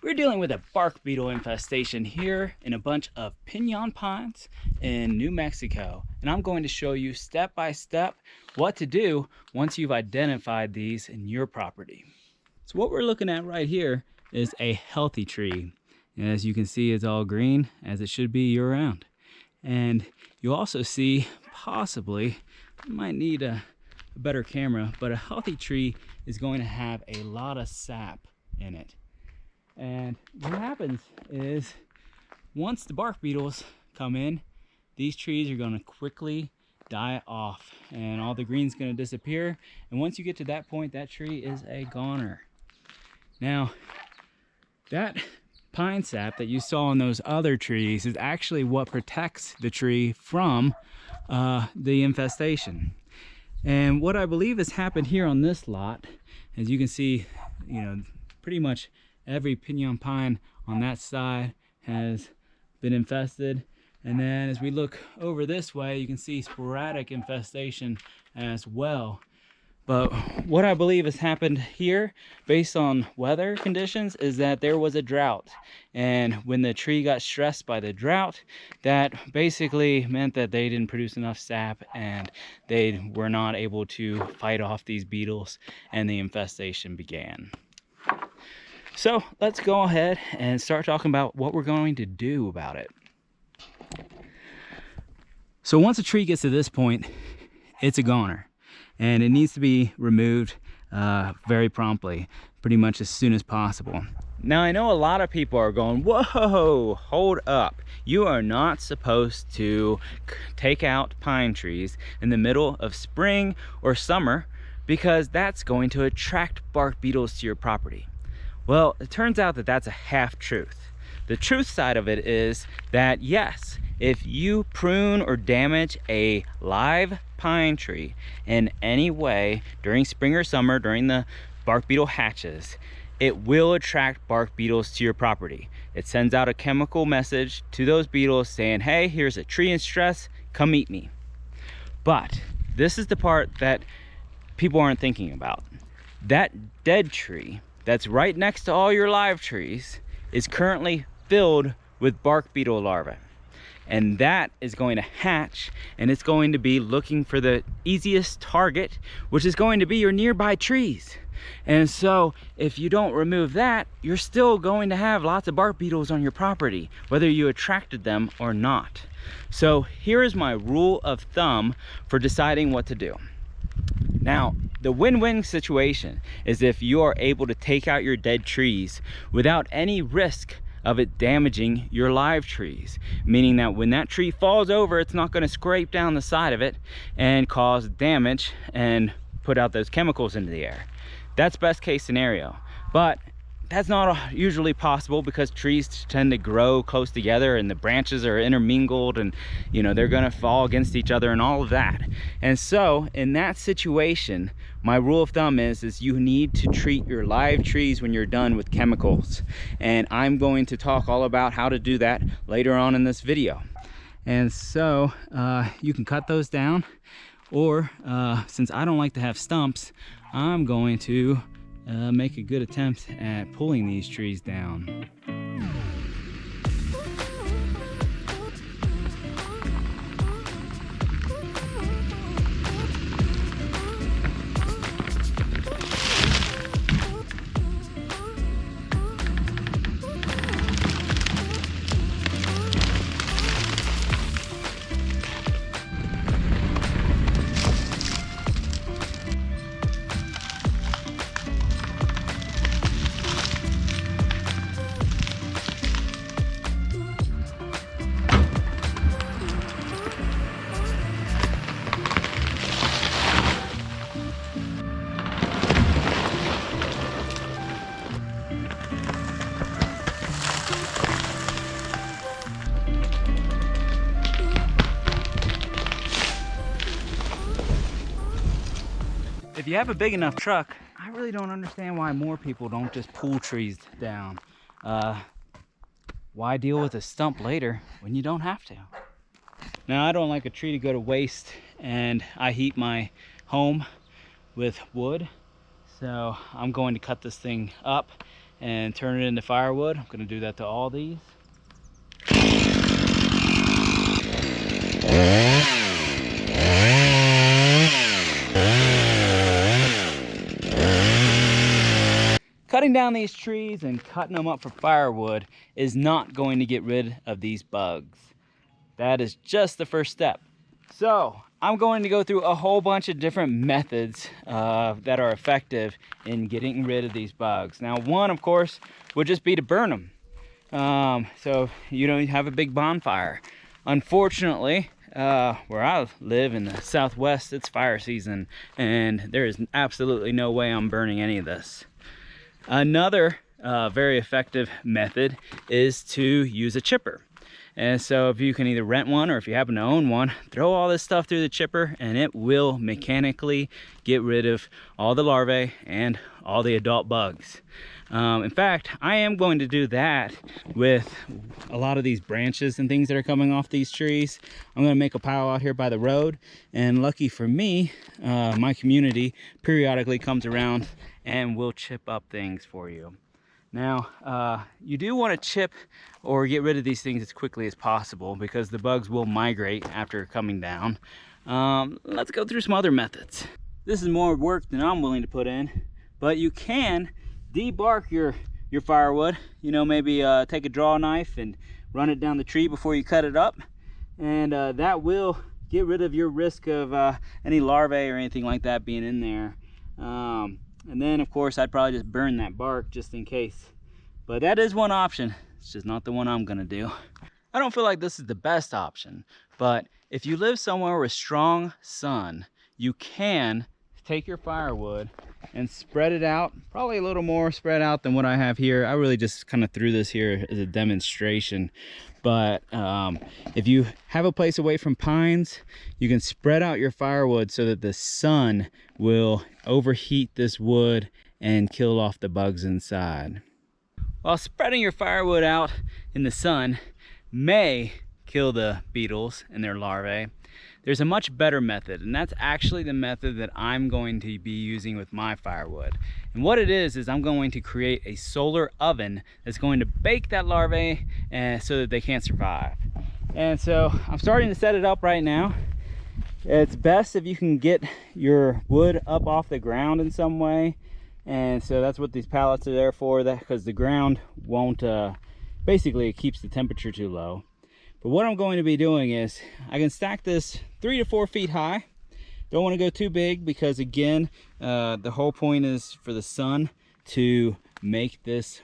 We're dealing with a bark beetle infestation here in a bunch of pinon pines in New Mexico. And I'm going to show you step by step what to do once you've identified these in your property. So what we're looking at right here is a healthy tree. And as you can see, it's all green, as it should be year round. And you also see possibly, you might need a better camera, but a healthy tree is going to have a lot of sap in it. And what happens is once the bark beetles come in, these trees are going to quickly die off and all the green's going to disappear. And once you get to that point, that tree is a goner. Now, that pine sap that you saw on those other trees is actually what protects the tree from the infestation. And what I believe has happened here on this lot, as you can see, pretty much every pinon pine on that side has been infested. And then as we look over this way, you can see sporadic infestation as well. But what I believe has happened here based on weather conditions is that there was a drought. And when the tree got stressed by the drought, that basically meant that they didn't produce enough sap and they were not able to fight off these beetles and the infestation began. So let's go ahead and start talking about what we're going to do about it. So once a tree gets to this point, it's a goner and it needs to be removed very promptly, pretty much as soon as possible. Now I know a lot of people are going, whoa, hold up. You are not supposed to take out pine trees in the middle of spring or summer because that's going to attract bark beetles to your property. Well, it turns out that that's a half truth. The truth side of it is that yes, if you prune or damage a live pine tree in any way during spring or summer, during the bark beetle hatches, it will attract bark beetles to your property. It sends out a chemical message to those beetles saying, hey, here's a tree in stress, come eat me. But this is the part that people aren't thinking about. That dead tree that's right next to all your live trees is currently filled with bark beetle larvae. And that is going to hatch and it's going to be looking for the easiest target, which is going to be your nearby trees. And so if you don't remove that, you're still going to have lots of bark beetles on your property, whether you attracted them or not. So here is my rule of thumb for deciding what to do. Now, the win-win situation is if you are able to take out your dead trees without any risk of it damaging your live trees, meaning that when that tree falls over, it's not going to scrape down the side of it and cause damage and put out those chemicals into the air. That's best case scenario, but that's not usually possible because trees tend to grow close together and the branches are intermingled and they're going to fall against each other and all of that. And so in that situation, my rule of thumb is you need to treat your live trees when you're done with chemicals. And I'm going to talk all about how to do that later on in this video. And so you can cut those down, or since I don't like to have stumps, I'm going to make a good attempt at pulling these trees down. If you have a big enough truck, I really don't understand why more people don't just pull trees down. Why deal with a stump later when you don't have to? Now, I don't like a tree to go to waste, and I heat my home with wood, so I'm going to cut this thing up and turn it into firewood. I'm going to do that to all these. Cutting down these trees and cutting them up for firewood is not going to get rid of these bugs. That is just the first step. So I'm going to go through a whole bunch of different methods that are effective in getting rid of these bugs. Now, one, of course, would just be to burn them. So you don't have a big bonfire. Unfortunately, where I live in the Southwest, it's fire season, and there is absolutely no way I'm burning any of this. Another very effective method is to use a chipper. And so if you can either rent one or if you happen to own one, throw all this stuff through the chipper and it will mechanically get rid of all the larvae and all the adult bugs. In fact, I am going to do that with a lot of these branches and things that are coming off these trees. I'm going to make a pile out here by the road, and lucky for me, my community periodically comes around and will chip up things for you. Now, you do want to chip or get rid of these things as quickly as possible because the bugs will migrate after coming down. Let's go through some other methods. This is more work than I'm willing to put in, but you can debark your firewood. You know, maybe take a draw knife and run it down the tree before you cut it up, and that will get rid of your risk of any larvae or anything like that being in there. And then, of course, I'd probably just burn that bark just in case. But that is one option. It's just not the one I'm gonna do. I don't feel like this is the best option, but if you live somewhere with strong sun, you can take your firewood and spread it out, probably a little more spread out than what I have here. I really just kind of threw this here as a demonstration. But if you have a place away from pines, you can spread out your firewood so that the sun will overheat this wood and kill off the bugs inside. While spreading your firewood out in the sun may kill the beetles and their larvae, there's a much better method, and that's actually the method that I'm going to be using with my firewood. And what it is I'm going to create a solar oven that's going to bake that larvae so that they can't survive. And so I'm starting to set it up right now. It's best if you can get your wood up off the ground in some way. And so that's what these pallets are there for, that because the ground won't, basically it keeps the temperature too low. But what I'm going to be doing is I can stack this 3 to 4 feet high. Don't want to go too big because, again, the whole point is for the sun to make this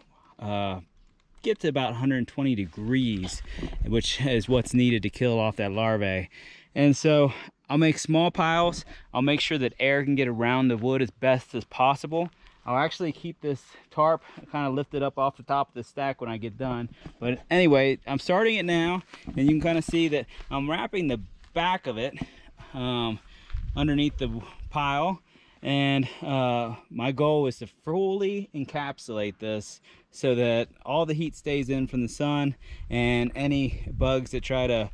get to about 120 degrees, which is what's needed to kill off that larvae. And so I'll make small piles. I'll make sure that air can get around the wood as best as possible. I'll actually keep this tarp kind of lifted up off the top of the stack when I get done. But anyway, I'm starting it now, and you can kind of see that I'm wrapping the back of it underneath the pile. And my goal is to fully encapsulate this so that all the heat stays in from the sun, and any bugs that try to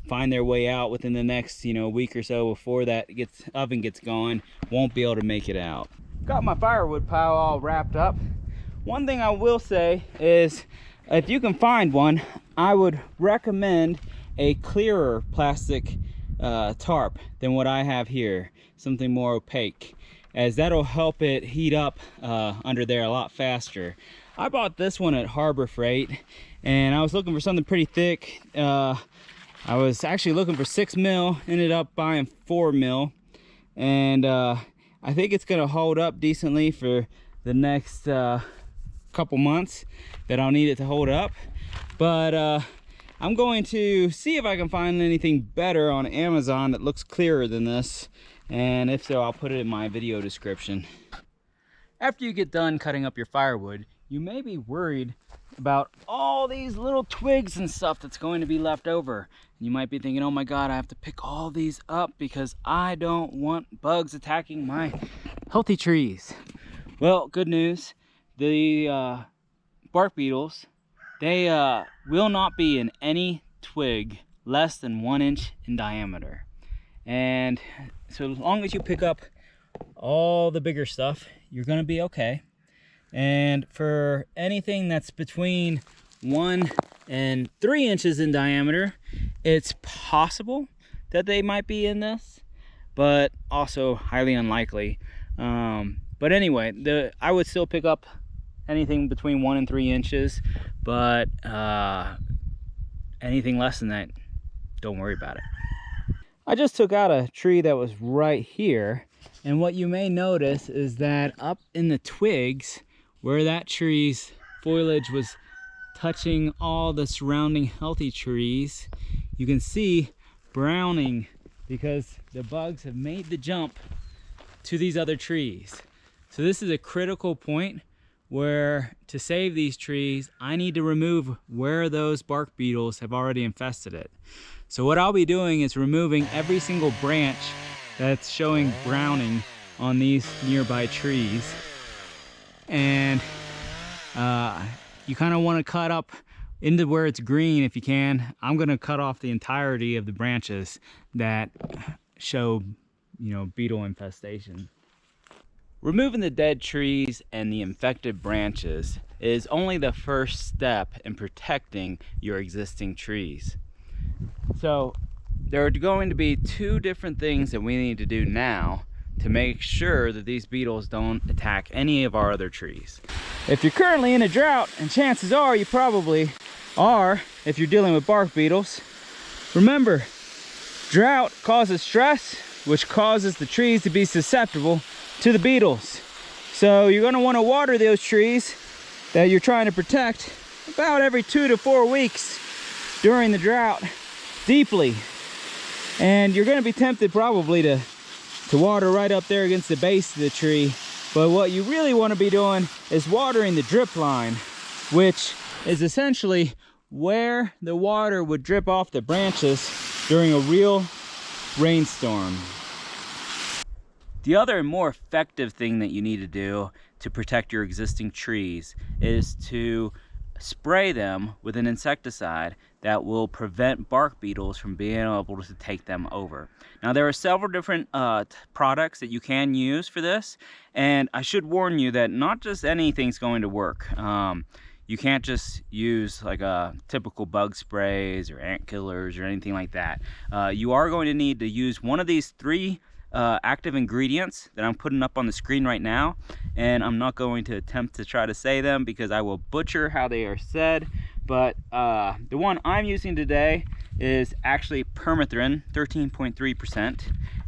find their way out within the next week or so before that oven gets going won't be able to make it out. Got my firewood pile all wrapped up. One thing I will say is, if you can find one, I would recommend a clearer plastic tarp than what I have here, something more opaque, as that'll help it heat up under there a lot faster. I bought this one at Harbor Freight, and I was looking for something pretty thick. I was actually looking for 6 mil, ended up buying 4 mil, and I think it's gonna hold up decently for the next couple months that I'll need it to hold up. But I'm going to see if I can find anything better on Amazon that looks clearer than this, and if so, I'll put it in my video description. After you get done cutting up your firewood, you may be worried about all these little twigs and stuff that's going to be left over. You might be thinking, oh my God, I have to pick all these up because I don't want bugs attacking my healthy trees. Well, good news, the bark beetles, they will not be in any twig less than 1 inch in diameter. And so as long as you pick up all the bigger stuff, you're gonna be okay. And for anything that's between 1 and 3 inches in diameter, it's possible that they might be in this, but also highly unlikely. But anyway, I would still pick up anything between 1 and 3 inches, but anything less than that, don't worry about it. I just took out a tree that was right here, and what you may notice is that up in the twigs where that tree's foliage was touching all the surrounding healthy trees, you can see browning because the bugs have made the jump to these other trees. So this is a critical point where, to save these trees, I need to remove where those bark beetles have already infested it. So what I'll be doing is removing every single branch that's showing browning on these nearby trees. And you kind of want to cut up into where it's green if you can. I'm going to cut off the entirety of the branches that show, beetle infestation. Removing the dead trees and the infected branches is only the first step in protecting your existing trees. So there are going to be 2 different things that we need to do now to make sure that these beetles don't attack any of our other trees. If you're currently in a drought, and chances are you probably are if you're dealing with bark beetles, remember, drought causes stress, which causes the trees to be susceptible to the beetles. So you're going to want to water those trees that you're trying to protect about every 2 to 4 weeks during the drought deeply. And you're going to be tempted probably to water right up there against the base of the tree. But what you really want to be doing is watering the drip line, which is essentially where the water would drip off the branches during a real rainstorm. The other and more effective thing that you need to do to protect your existing trees is to spray them with an insecticide that will prevent bark beetles from being able to take them over. Now, there are several different products that you can use for this, and I should warn you that not just anything's going to work. You can't just use like typical bug sprays or ant killers or anything like that. You are going to need to use one of these 3 active ingredients that I'm putting up on the screen right now, and I'm not going to attempt to try to say them because I will butcher how they are said, but the one I'm using today is actually permethrin, 13.3%.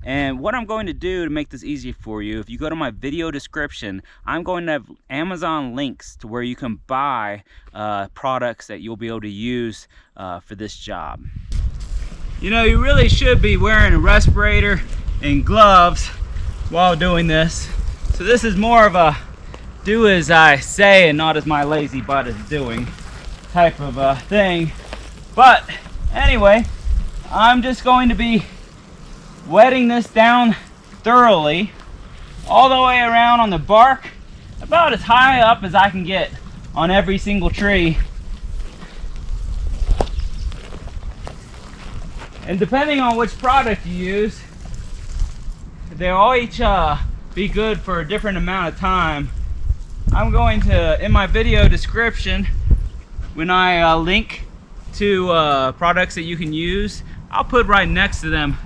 And what I'm going to do to make this easy for you, if you go to my video description, I'm going to have Amazon links to where you can buy products that you'll be able to use for this job. You really should be wearing a respirator and gloves while doing this. So this is more of a do as I say and not as my lazy butt is doing type of a thing. But anyway, I'm just going to be wetting this down thoroughly all the way around on the bark, about as high up as I can get on every single tree. And depending on which product you use, they'll all each be good for a different amount of time. I'm going to, in my video description, when I link to products that you can use, I'll put right next to them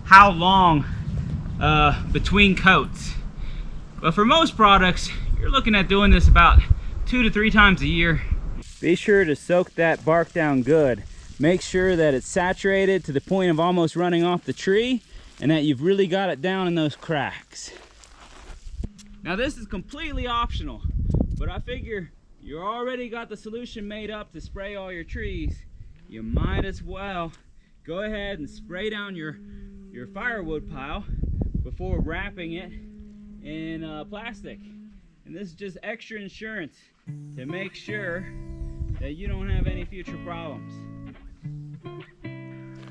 how long between coats. But for most products, you're looking at doing this about 2 to 3 times a year. Be sure to soak that bark down good. Make sure that it's saturated to the point of almost running off the tree, and that you've really got it down in those cracks. Now this is completely optional, but I figure you already got the solution made up to spray all your trees. You might as well go ahead and spray down your firewood pile before wrapping it in plastic. And this is just extra insurance to make sure that you don't have any future problems.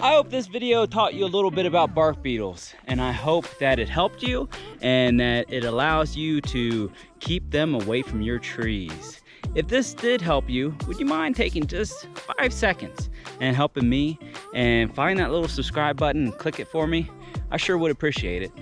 I hope this video taught you a little bit about bark beetles, and I hope that it helped you and that it allows you to keep them away from your trees. If this did help you, would you mind taking just 5 seconds and helping me and find that little subscribe button and click it for me? I sure would appreciate it.